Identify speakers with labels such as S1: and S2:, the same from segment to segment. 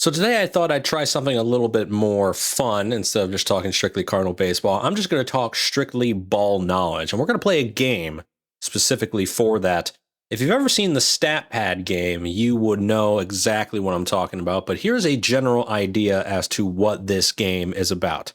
S1: So today I thought I'd try something a little bit more fun instead of just talking strictly Cardinal baseball. I'm just going to talk strictly ball knowledge, and we're going to play a game specifically for that. If you've ever seen the Statpad game, you would know exactly what I'm talking about, but here's a general idea as to what this game is about.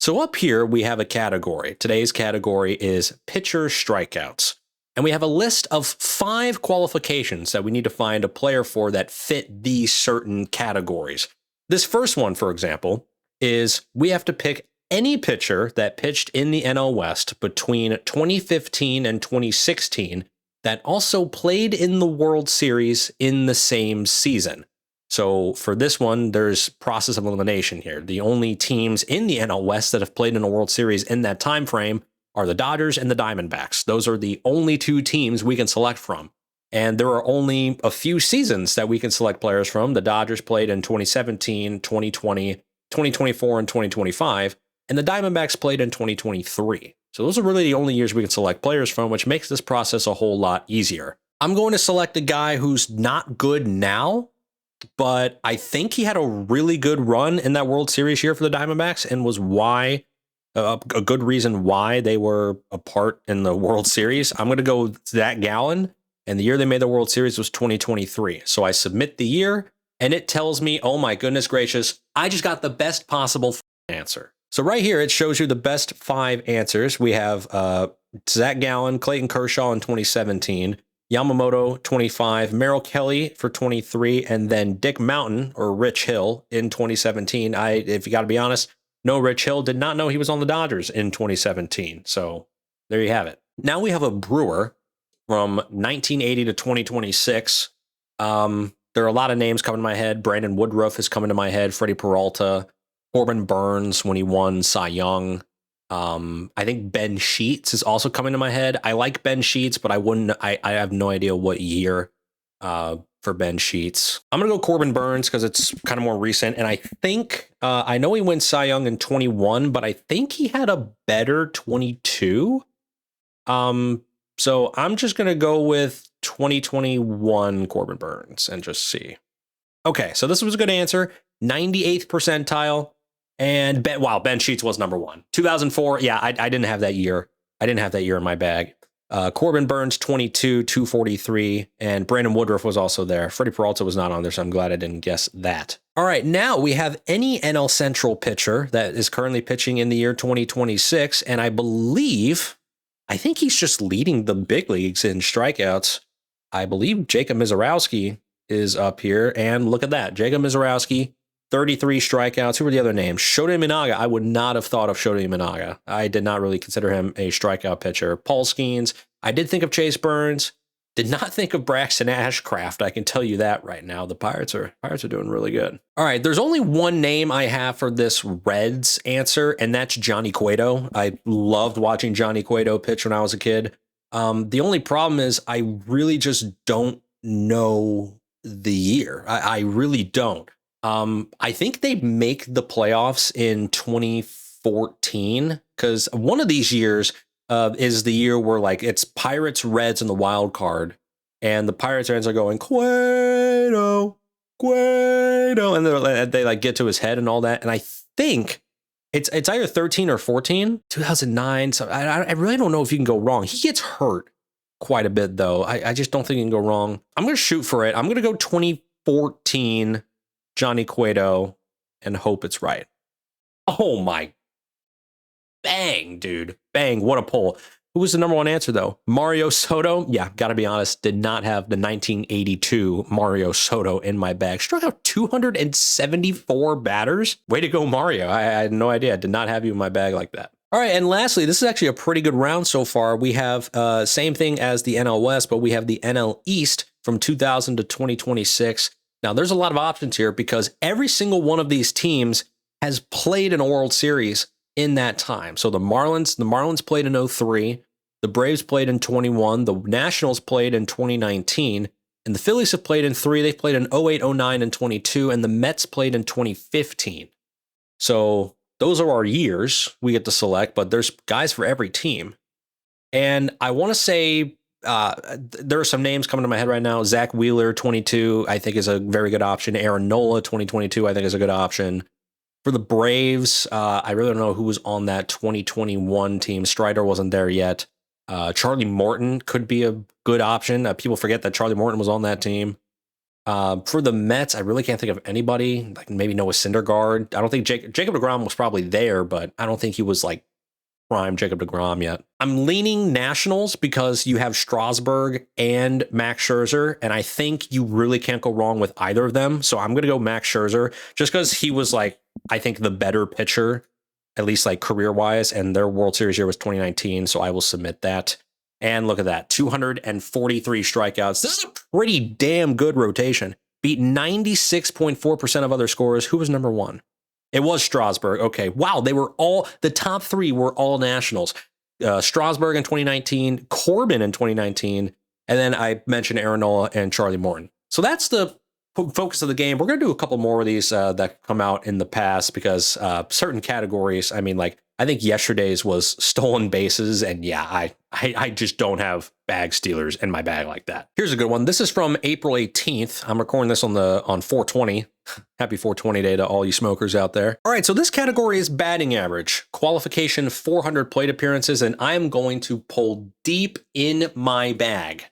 S1: So up here, we have a category. Today's category is pitcher strikeouts. And we have a list of 5 qualifications that we need to find a player for that fit these certain categories. This first one, for example, is we have to pick any pitcher that pitched in the NL West between 2015 and 2016 that also played in the World Series in the same season. So for this one, there's process of elimination here. The only teams in the NL West that have played in a World Series in that time frame are the Dodgers and the Diamondbacks. Those are the only 2 teams we can select from. And there are only a few seasons that we can select players from. The Dodgers played in 2017, 2020, 2024, and 2025. And the Diamondbacks played in 2023. So those are really the only years we can select players from, which makes this process a whole lot easier. I'm going to select a guy who's not good now, but I think he had a really good run in that World Series year for the Diamondbacks and was a good reason why they were a part in the World Series. I'm going to go with Zach Gallen, and the year they made the World Series was 2023. So I submit the year, and it tells me, oh my goodness gracious, I just got the best possible answer. So right here, it shows you the best 5 answers. We have Zach Gallen, Clayton Kershaw in 2017, Yamamoto 25, Merrill Kelly for 23, and then Dick Mountain or Rich Hill in 2017. If you got to be honest, no, Rich Hill did not know he was on the Dodgers in 2017. So there you have it. Now we have a Brewer from 1980 to 2026. There are a lot of names coming to my head. Brandon Woodruff is coming to my head. Freddie Peralta, Corbin Burns when he won Cy Young. I think Ben Sheets is also coming to my head. I like Ben Sheets, but I have no idea what year for Ben Sheets. I'm going to go Corbin Burns because it's kind of more recent. And I think, I know he went Cy Young in 21, but I think he had a better 22. So I'm just going to go with 2021 Corbin Burns and just see. Okay, so this was a good answer. 98th percentile. And Ben Sheets was number 1. 2004, yeah, I didn't have that year. I didn't have that year in my bag. Corbin Burns, 22, 243, and Brandon Woodruff was also there. Freddie Peralta was not on there, so I'm glad I didn't guess that. All right, now we have any NL Central pitcher that is currently pitching in the year 2026, and I think he's just leading the big leagues in strikeouts. I believe Jacob Mizorowski is up here, and look at that. Jacob Mizorowski, 33 strikeouts. Who were the other names? Shota Imanaga. I would not have thought of Shota Imanaga. I did not really consider him a strikeout pitcher. Paul Skeens. I did think of Chase Burns. Did not think of Braxton Ashcraft. I can tell you that right now. The Pirates are doing really good. All right, there's only one name I have for this Reds answer, and that's Johnny Cueto. I loved watching Johnny Cueto pitch when I was a kid. The only problem is I really just don't know the year. I really don't. I think they make the playoffs in 2014 because one of these years is the year where like it's Pirates, Reds, and the wild card, and the Pirates fans are going Cueto, and they like get to his head and all that. And I think it's either 13 or 14, 2009. So I really don't know if you can go wrong. He gets hurt quite a bit though. I just don't think you can go wrong. I'm gonna shoot for it. I'm gonna go 2014. Johnny Cueto, and hope it's right. Oh my. Bang, dude. Bang, what a pull. Who was the number 1 answer, though? Mario Soto? Yeah, gotta be honest, did not have the 1982 Mario Soto in my bag. Struck out 274 batters. Way to go, Mario. I had no idea. I did not have you in my bag like that. All right, and lastly, this is actually a pretty good round so far. We have same thing as the NL West, but we have the NL East from 2000 to 2026. Now, there's a lot of options here because every single one of these teams has played in a World Series in that time. So the Marlins played in 03, the Braves played in 21, the Nationals played in 2019, and the Phillies have played in 3. They've played in 08, 09, and 22, and the Mets played in 2015. So those are our years we get to select, but there's guys for every team. And I want to say there are some names coming to my head right now. Zach Wheeler, 22, I think is a very good option. Aaron Nola, 2022, I think is a good option. For the Braves, I really don't know who was on that 2021 team. Strider wasn't there yet. Charlie Morton could be a good option. People forget that Charlie Morton was on that team. For the Mets, I really can't think of anybody. Like maybe Noah Syndergaard. I don't think Jacob deGrom was probably there, but I don't think he was like prime Jacob deGrom yet. I'm leaning Nationals because you have Strasburg and Max Scherzer, and I think you really can't go wrong with either of them. So I'm going to go Max Scherzer just because he was like, I think the better pitcher, at least like career-wise, and their World Series year was 2019, so I will submit that. And look at that, 243 strikeouts. This is a pretty damn good rotation. Beat 96.4% of other scorers. Who was number one? It was Strasburg. Okay. Wow. They were all, the top three were all Nationals. Strasburg in 2019, Corbin in 2019, and then I mentioned Aaron Nola and Charlie Morton. So that's the focus of the game. We're going to do a couple more of these that come out in the past because certain categories, I mean, like, I think yesterday's was stolen bases, and yeah, I just don't have bag stealers in my bag like that. Here's a good one. This is from April 18th. I'm recording this on 420. Happy 420 day to all you smokers out there. All right, so this category is batting average, qualification 400 plate appearances, and I'm going to pull deep in my bag.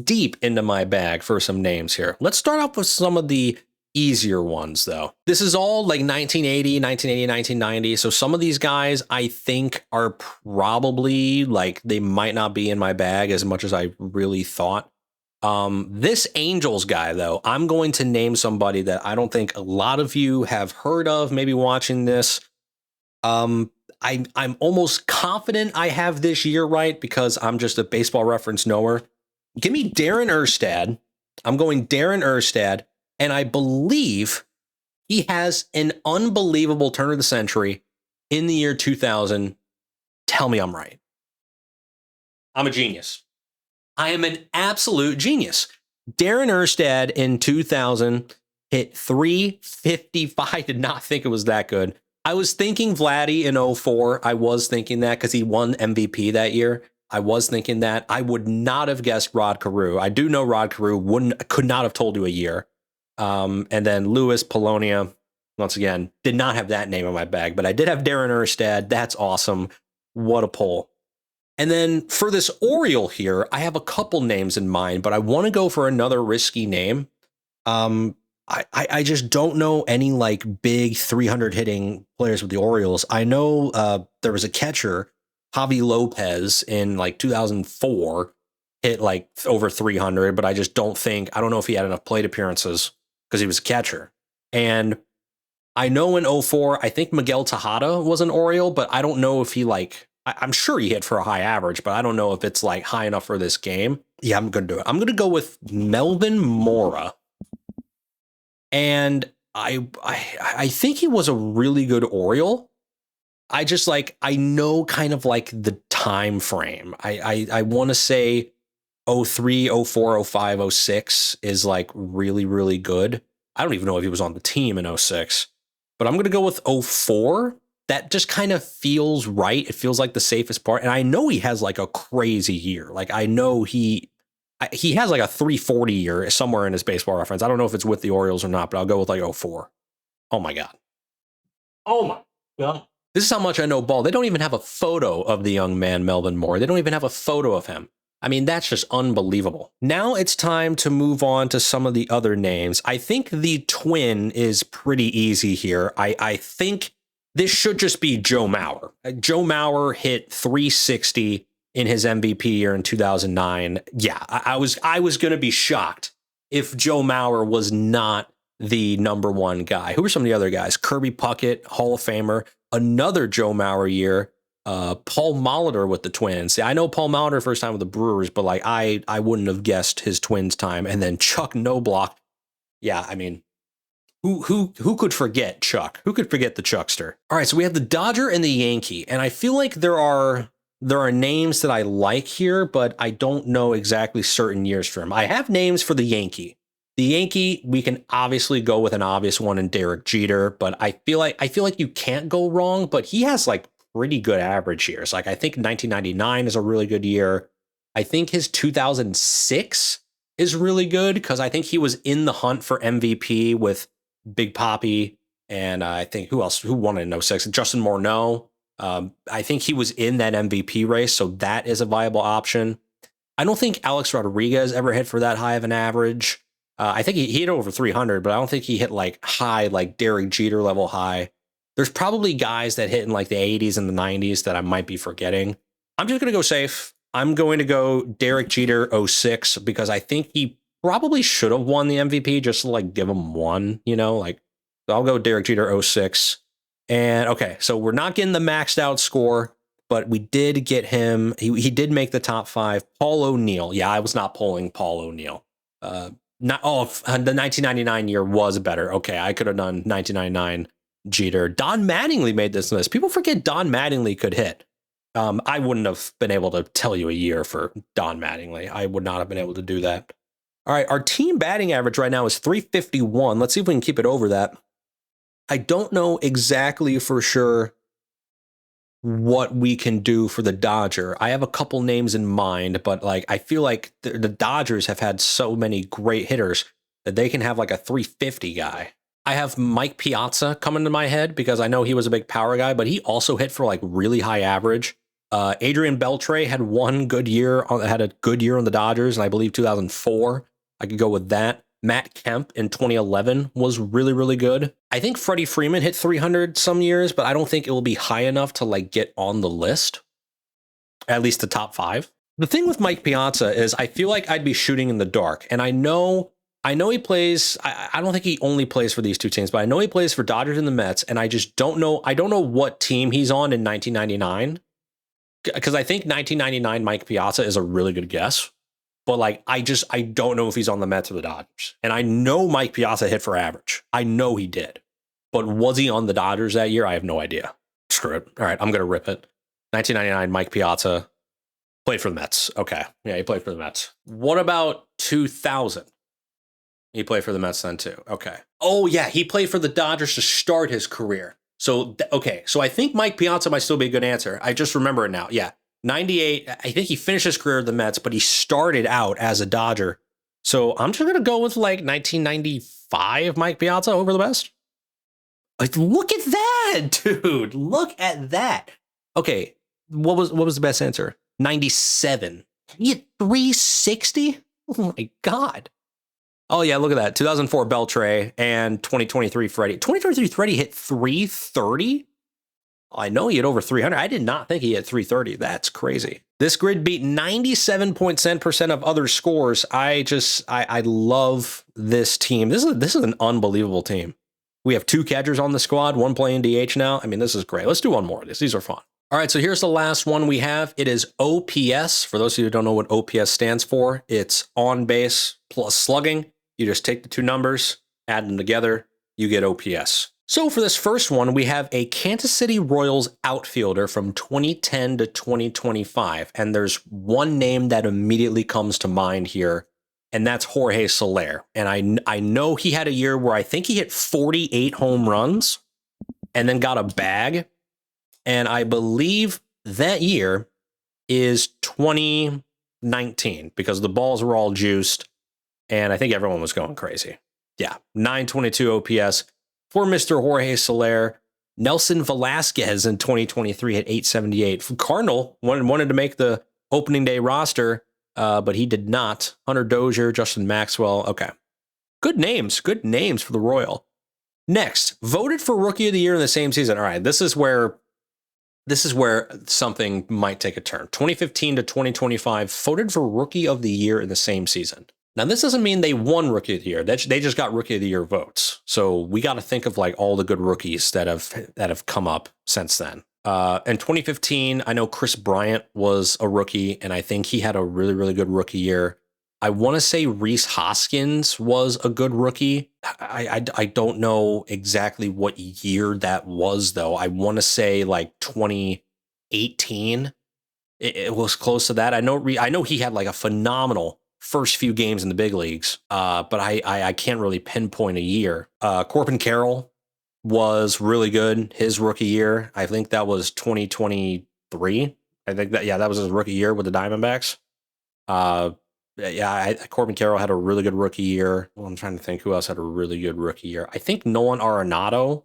S1: Deep into my bag for some names here. Let's start off with some of the easier ones, though. This is all like 1980, 1990. So some of these guys I think are probably like, they might not be in my bag as much as I really thought. This Angels guy, though, I'm going to name somebody that I don't think a lot of you have heard of, maybe watching this. I'm almost confident I have this year right because I'm just a baseball reference knower. Give me Darren Erstad. I'm going Darren Erstad. And I believe he has an unbelievable turn of the century in the year 2000. Tell me I'm right. I'm a genius. I am an absolute genius. Darren Erstad in 2000 hit 355. I did not think it was that good. I was thinking Vladdy in 04. I was thinking that because he won MVP that year. I was thinking that. I would not have guessed Rod Carew. I do know Rod Carew could not have told you a year. And then Louis Polonia, once again, did not have that name in my bag, but I did have Darren Erstad. That's awesome. What a pull. And then for this Oriole here, I have a couple names in mind, but I want to go for another risky name. I just don't know any like big 300 hitting players with the Orioles. I know there was a catcher, Javi Lopez, in like 2004, hit like over 300, but I just don't know if he had enough plate appearances because he was a catcher. And I know in 04, I think Miguel Tejada was an Oriole, but I don't know if he like, I'm sure he hit for a high average, but I don't know if it's like high enough for this game. Yeah, I'm going to do it. I'm going to go with Melvin Mora. And I think he was a really good Oriole. I just like, I know kind of like the time frame. I want to say 03, 04, 05, 06 is like really, really good. I don't even know if he was on the team in 06, but I'm going to go with 04. That just kind of feels right. It feels like the safest part. And I know he has like a crazy year. Like I know he has like a 340 year somewhere in his baseball reference. I don't know if it's with the Orioles or not, but I'll go with like 04. Oh my God. Oh my God. This is how much I know ball. They don't even have a photo of the young man, Melvin Moore. They don't even have a photo of him. I mean, that's just unbelievable. Now it's time to move on to some of the other names. I think the twin is pretty easy here. I think this should just be Joe Mauer. Joe Mauer hit 360 in his MVP year in 2009. Yeah, I was going to be shocked if Joe Mauer was not the number one guy. Who are some of the other guys? Kirby Puckett, Hall of Famer. Another Joe Mauer year. Paul Molitor with the Twins. See, I know Paul Molitor first time with the Brewers, but like I wouldn't have guessed his Twins time. And then Chuck Knobloch. Yeah, I mean, who could forget Chuck? Who could forget the Chuckster? All right, so we have the Dodger and the Yankee, and I feel like there are names that I like here, but I don't know exactly certain years for him. I have names for the Yankee. The Yankee, we can obviously go with an obvious one in Derek Jeter, but I feel like you can't go wrong. But he has like pretty good average years. Like I think 1999 is a really good year. I think his 2006 is really good because I think he was in the hunt for MVP with Big Papi, and I think who won it in 06? Justin Morneau. I think he was in that MVP race, so that is a viable option. I don't think Alex Rodriguez ever hit for that high of an average. I think he hit over 300, but I don't think he hit like high, like Derek Jeter level high. There's probably guys that hit in like the 80s and the 90s that I might be forgetting. I'm just going to go safe. I'm going to go Derek Jeter 06 because I think he probably should have won the MVP just to like give him one, you know, like so I'll go Derek Jeter 06. And okay, so we're not getting the maxed out score, but we did get him. He did make the top 5. Paul O'Neill. Yeah, I was not pulling Paul O'Neill. The 1999 year was better. Okay, I could have done 1999 Jeter. Don Mattingly made this list. People forget Don Mattingly could hit. I wouldn't have been able to tell you a year for Don Mattingly. I would not have been able to do that. All right, our team batting average right now is 351. Let's see if we can keep it over that. I don't know exactly for sure what we can do for the Dodger. I have a couple names in mind, but like I feel like the Dodgers have had so many great hitters that they can have like a 350 guy. I have Mike Piazza coming to my head because I know he was a big power guy, but he also hit for like really high average. Adrian Beltre had one good year, had a good year on the Dodgers, and I believe 2004. I could go with that. Matt Kemp in 2011 was really, really good. I think Freddie Freeman hit 300 some years, but I don't think it will be high enough to like get on the list, at least the top 5. The thing with Mike Piazza is I feel like I'd be shooting in the dark, and I know he plays. I don't think he only plays for these two teams, but I know he plays for Dodgers and the Mets, and I just don't know. I don't know what team he's on in 1999 because I think 1999 Mike Piazza is a really good guess. But like, I don't know if he's on the Mets or the Dodgers. And I know Mike Piazza hit for average. I know he did. But was he on the Dodgers that year? I have no idea. Screw it. All right, I'm going to rip it. 1999, Mike Piazza played for the Mets. Okay. Yeah, he played for the Mets. What about 2000? He played for the Mets then too. Okay. Oh, yeah, he played for the Dodgers to start his career. So, okay. So I think Mike Piazza might still be a good answer. I just remember it now. Yeah. 98, I think he finished his career at the Mets, but he started out as a Dodger. So I'm just going to go with like 1995 Mike Piazza over the best. Like, look at that, dude. Look at that. Okay, what was the best answer? 97. He hit 360? Oh my God. Oh yeah, look at that. 2004 Beltre and 2023 Freddie. 2023 Freddie hit 330? I know he had over 300. I did not think he had 330. That's crazy. This grid beat 97% of other scores. I love this team. This is an unbelievable team. We have 2 catchers on the squad, 1 playing DH now. I mean, this is great. Let's do one more of these. These are fun. All right, so here's the last one we have. It is OPS. For those of you who don't know what OPS stands for, it's on base plus slugging. You just take the 2 numbers, add them together, you get OPS. So for this first one, we have a Kansas City Royals outfielder from 2010 to 2025. And there's one name that immediately comes to mind here, and that's Jorge Soler. And I know he had a year where I think he hit 48 home runs and then got a bag. And I believe that year is 2019 because the balls were all juiced and I think everyone was going crazy. Yeah, 922 OPS. For Mr. Jorge Soler. Nelson Velasquez in 2023 at 878. Cardinal wanted to make the opening day roster, but he did not. Hunter Dozier, Justin Maxwell. Okay. Good names for the Royal. Next, voted for Rookie of the Year in the same season. All right, this is where something might take a turn. 2015 to 2025, voted for Rookie of the Year in the same season. Now, this doesn't mean they won Rookie of the Year. They just got Rookie of the Year votes. So we got to think of like all the good rookies that have come up since then. In 2015, I know Chris Bryant was a rookie, and I think he had a really, really good rookie year. I want to say Rhys Hoskins was a good rookie. I don't know exactly what year that was, though. I want to say like 2018. It was close to that. I know he had like a phenomenal first few games in the big leagues, but I can't really pinpoint a year. Corbin Carroll was really good his rookie year. I think that was 2023. I think that was his rookie year with the Diamondbacks. Uh, yeah, Corbin Carroll had a really good rookie year. Well, I'm trying to think who else had a really good rookie year. I think Nolan Arenado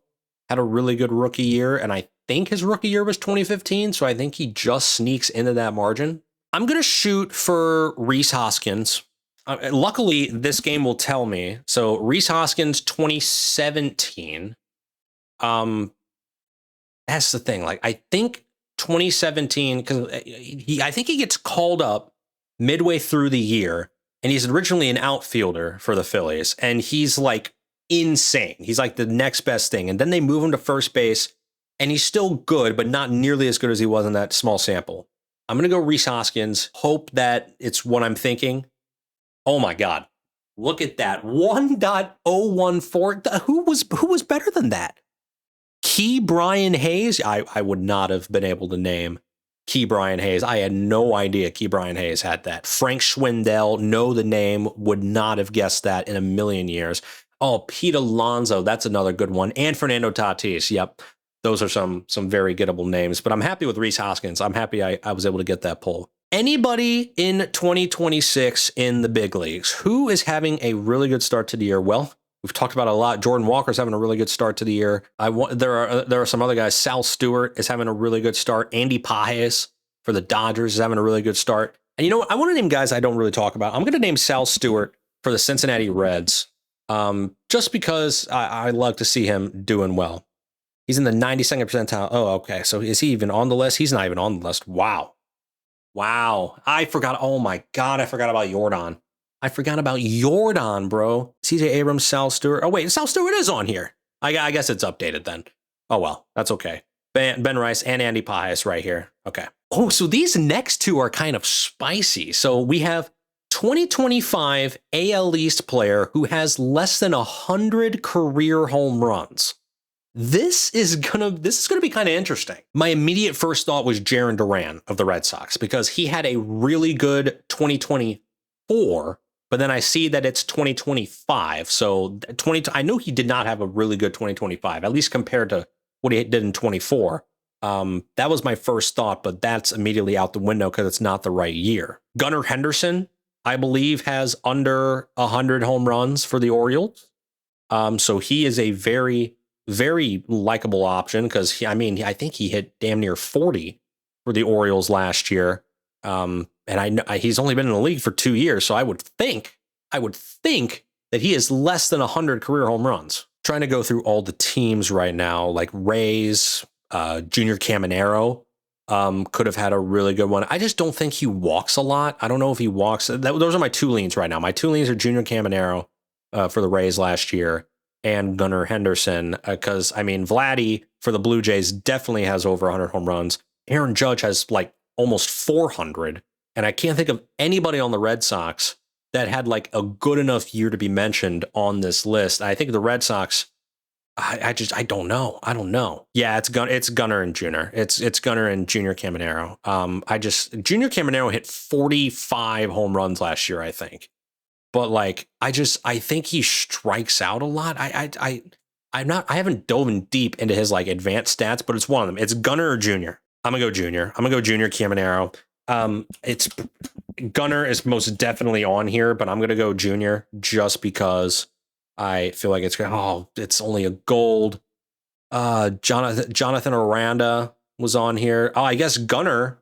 S1: had a really good rookie year, and I think his rookie year was 2015, so I think he just sneaks into that margin. I'm going to shoot for Rhys Hoskins. Luckily, this game will tell me. So Rhys Hoskins, 2017. That's the thing. Like, I think 2017, because I think he gets called up midway through the year, and he's originally an outfielder for the Phillies, and he's like insane. He's like the next best thing. And then they move him to first base, and he's still good, but not nearly as good as he was in that small sample. I'm going to go Rhys Hoskins. Hope that it's what I'm thinking. Oh my God. Look at that. 1.014. Who was better than that? Key Brian Hayes. I would not have been able to name Key Brian Hayes. I had no idea Key Brian Hayes had that. Frank Schwindel, know the name, would not have guessed that in a million years. Oh, Pete Alonso, that's another good one. And Fernando Tatis. Yep. Those are some very gettable names, but I'm happy with Rhys Hoskins. I'm happy I was able to get that pull. Anybody in 2026 in the big leagues who is having a really good start to the year? Well, we've talked about it a lot. Jordan Walker's having a really good start to the year. There are some other guys. Sal Stewart is having a really good start. Andy Pajes for the Dodgers is having a really good start. And you know what? I want to name guys I don't really talk about. I'm going to name Sal Stewart for the Cincinnati Reds, just because I love to see him doing well. He's in the 92nd percentile. Oh, okay. So is he even on the list? He's not even on the list. Wow. I forgot. Oh my God. I forgot about Jordan. Bro. CJ Abrams, Sal Stewart. Oh, wait. Sal Stewart is on here. I guess it's updated then. Oh, well. That's okay. Ben Rice and Andy Pajes right here. Okay. Oh, so these next two are kind of spicy. So we have 2025 AL East player who has less than 100 career home runs. This is gonna be kind of interesting. My immediate first thought was Jarren Duran of the Red Sox because he had a really good 2024, but then I see that it's 2025. So I know he did not have a really good 2025, at least compared to what he did in 24. That was my first thought, but that's immediately out the window because it's not the right year. Gunnar Henderson, I believe, has under 100 home runs for the Orioles. So he is a very likable option because I think he hit damn near 40 for the Orioles last year. And I know he's only been in the league for 2 years. So I would think that he is less than 100 career home runs. Trying to go through all the teams right now, like Rays, Junior Caminero, could have had a really good one. I just don't think he walks a lot. I don't know if he walks. Those are my two leans right now. My two leans are Junior Caminero for the Rays last year, and Gunnar Henderson, because Vladdy for the Blue Jays definitely has over 100 home runs. Aaron Judge has like almost 400, and I can't think of anybody on the Red Sox that had like a good enough year to be mentioned on this list. I think the Red Sox, I don't know. Yeah, it's Gunnar and Junior. It's Gunnar and Junior Caminero. Junior Caminero hit 45 home runs last year, I think. But like, I think he strikes out a lot. I haven't dove in deep into his like advanced stats, but it's one of them. It's Gunnar or Junior. I'm gonna go Junior. Junior Caminero. It's Gunnar is most definitely on here, but I'm gonna go Junior just because I feel like it's only a gold. Jonathan Aranda was on here. Oh, I guess Gunnar.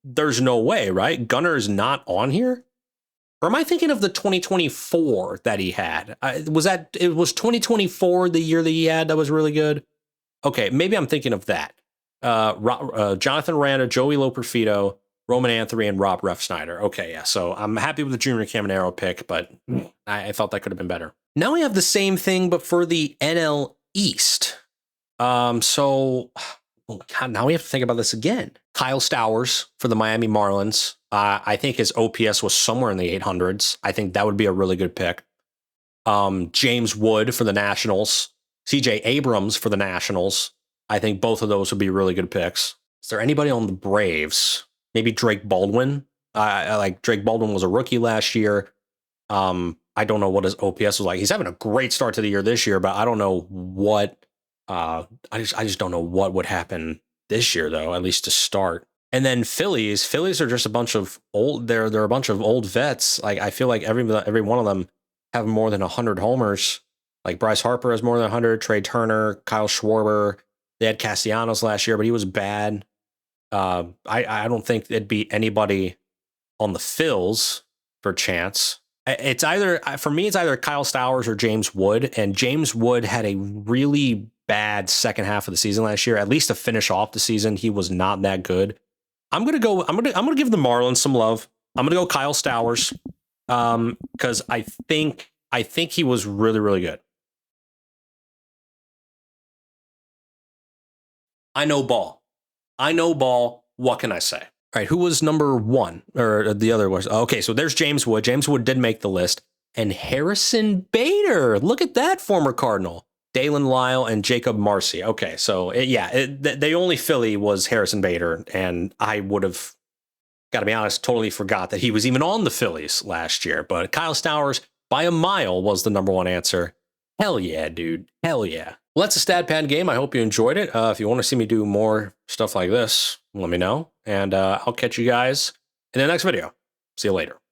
S1: There's no way, right? Gunnar is not on here. Or am I thinking of the 2024 that he had? It was 2024 the year that he had that was really good? Okay, maybe I'm thinking of that. Jonathan Aranda, Joey Loperfido, Roman Anthony, and Rob Refsnyder. Okay, yeah, so I'm happy with the Junior Caminero pick, but I thought that could have been better. Now we have the same thing, but for the NL East. Now we have to think about this again. Kyle Stowers for the Miami Marlins. I think his OPS was somewhere in the 800s. I think that would be a really good pick. James Wood for the Nationals. CJ Abrams for the Nationals. I think both of those would be really good picks. Is there anybody on the Braves? Maybe Drake Baldwin. I like Drake Baldwin was a rookie last year. I don't know what his OPS was like. He's having a great start to the year this year, but I don't know what. I just don't know what would happen this year, though, at least to start. And then Phillies are just a bunch of old. They're a bunch of old vets. Like I feel like every one of them have more than 100 homers. Like Bryce Harper has more than 100. Trey Turner, Kyle Schwarber. They had Castellanos last year, but he was bad. I don't think it'd be anybody on the Phils for chance. It's either for me. It's either Kyle Stowers or James Wood. And James Wood had a really bad second half of the season last year. At least to finish off the season, he was not that good. I'm gonna give the Marlins some love. I'm gonna go Kyle Stowers because I think he was really, really good. I know ball. What can I say? All right, who was number one or the other was? Okay, so there's James Wood. James Wood did make the list, and Harrison Bader. Look at that, former Cardinal. Dalen Lyle and Jacob Marcy. Okay, so the only Philly was Harrison Bader, and I would have, got to be honest, totally forgot that he was even on the Phillies last year. But Kyle Stowers, by a mile, was the number one answer. Hell yeah, dude. Hell yeah. Well, that's a Statpad game. I hope you enjoyed it. If you want to see me do more stuff like this, let me know. And I'll catch you guys in the next video. See you later.